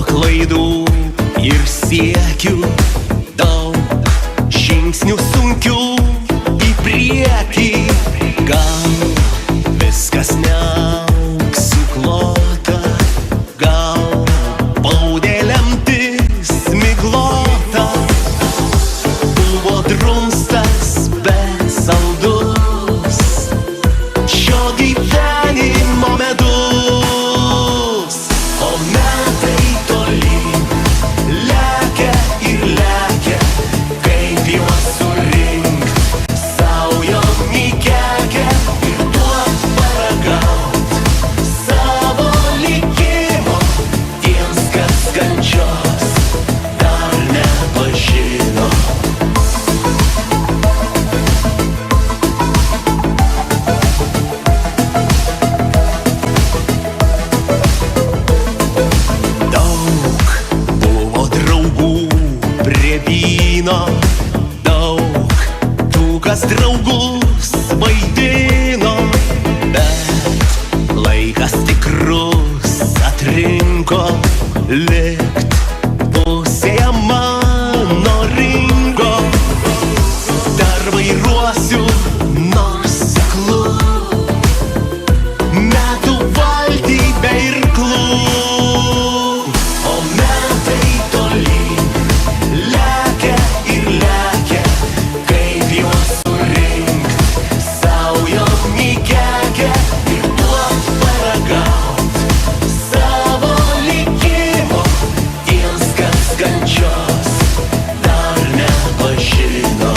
Klaidų ir siekių, daug žingsnių sunkių į priekį. Gal viskas neaugs suklota, gal baudė lemtis miglota. Buvo drumstas, bet saldus šio gyvenimo medus. O metai lekia ir lekia, kaip juos surinkt saujom į kekę ir duot paragaut savo likimo tiems, kas kančios dar nepažino. Daug tų, kas draugus vaidino, bet laikas tikrus atrinko likt pusėje mano rinko. Dar vairuosiu nors seklų, metų valdy be irklų. O metai tolyn lekia ir lekia, kaip juos surinkt saujom į kekę ir duot paragaut savo likimo tiems, kas kančios dar nepažino.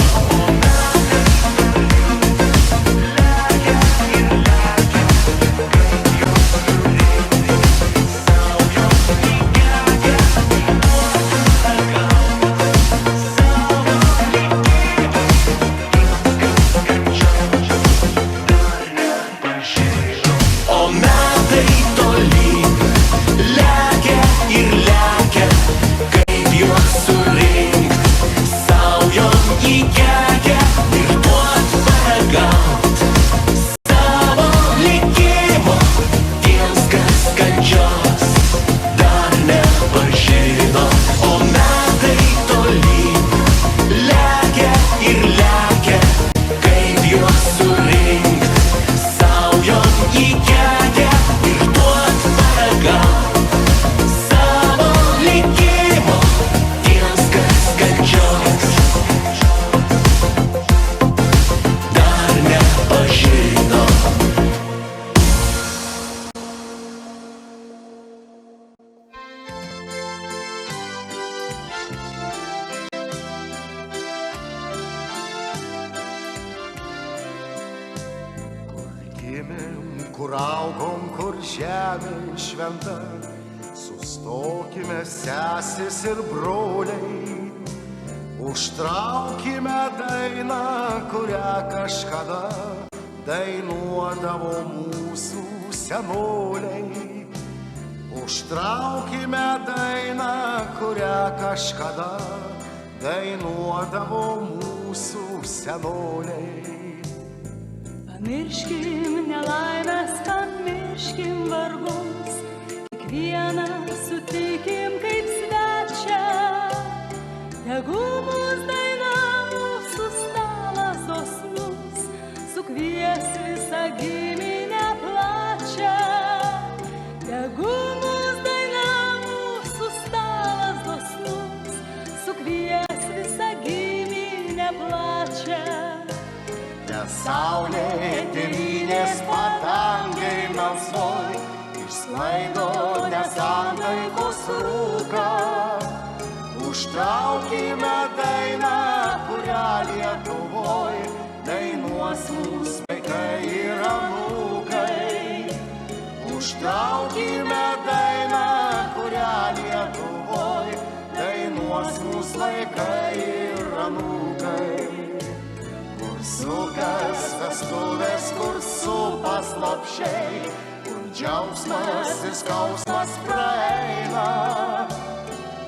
Kur augom, kur žemė šventa, sustokime sesis ir broliai, užtraukime dainą, kurią kažkada dainuodavo mūsų senoliai. Užtraukime dainą, kurią kažkada dainuodavo mūsų senoliai. Pamirškim nelaimės, pamirškim vargus, kiekvieną sutikim kaip svečią. Tegu mus daina mūsų stalas dosnus, sukvies visą giminę plačią. Tegu mus daina mūsų stalas dosnus, sukvies visą giminę plačią. Saulė tėvynės padangai melsvoj išsklaido nesantaikos rūką. Užtraukime dainą, kurią Lietuvoj dainuos mūsų vaikai ir anūkai. Užtraukime dainą, kurią Lietuvoj dainuos mūsų vaikai ir anūkai. Sukas vestuvės, kur supas lopšiai, kur džiaugsmas ir skausmas praeina.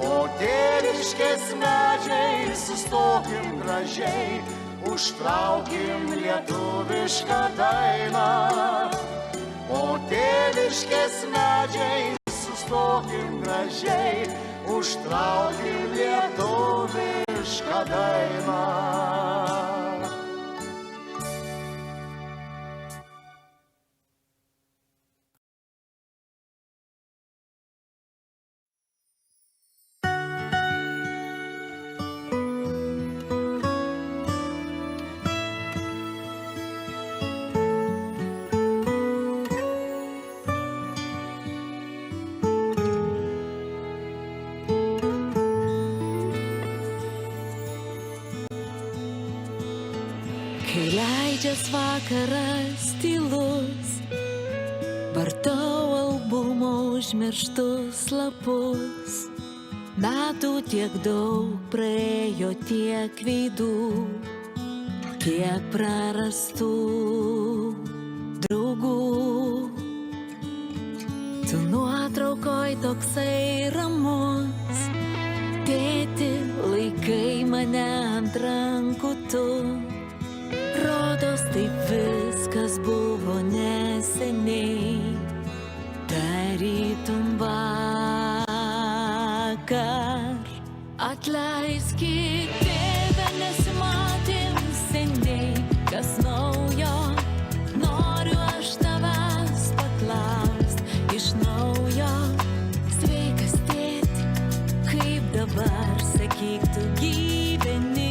O tėviškės medžiai, sustokim gražiai, užtraukim lietuvišką dainą. O tėviškės medžiai, sustokim gražiai, užtraukim lietuvišką dainą. Kai leidžias vakaras tylus, vartau albumo užmirštus lapus. Metų tiek daug praėjo, tiek veidų, tiek prarastų draugų. Tu nuotraukoj toksai ramus, tėti, laikai mane ant rankų tu. Rodos taip viskas buvo neseniai, tarytum vakar. Atleiskit, tėve, nesimatėm seniai, kas naujo, noriu aš tavęs paklaust iš naujo. Sveikas, tėti, kaip dabar, sakyk, tu gyveni.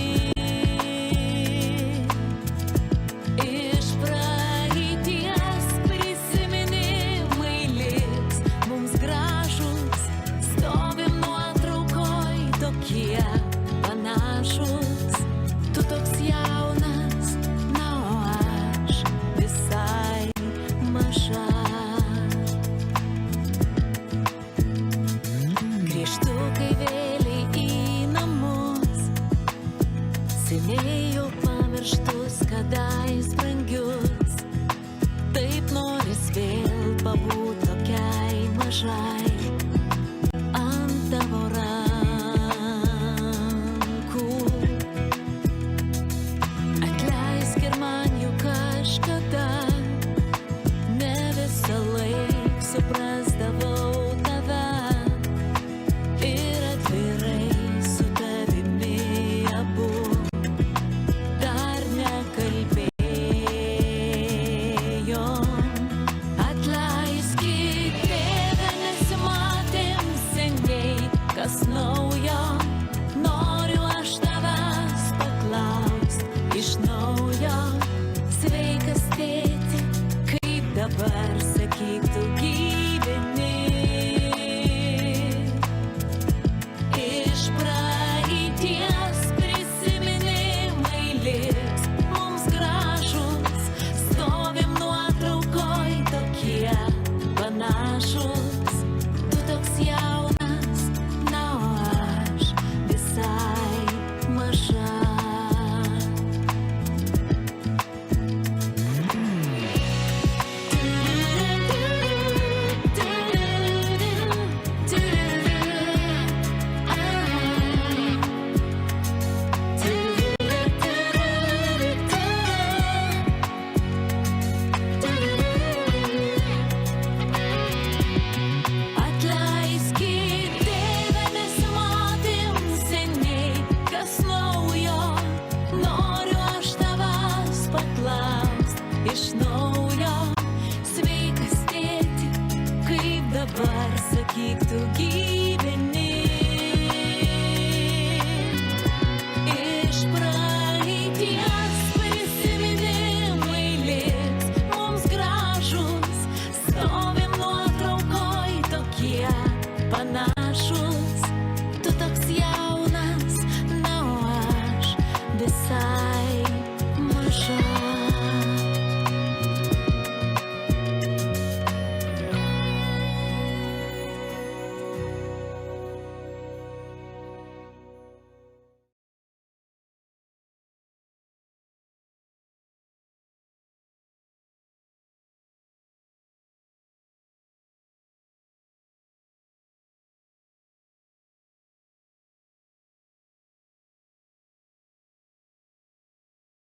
visai maža.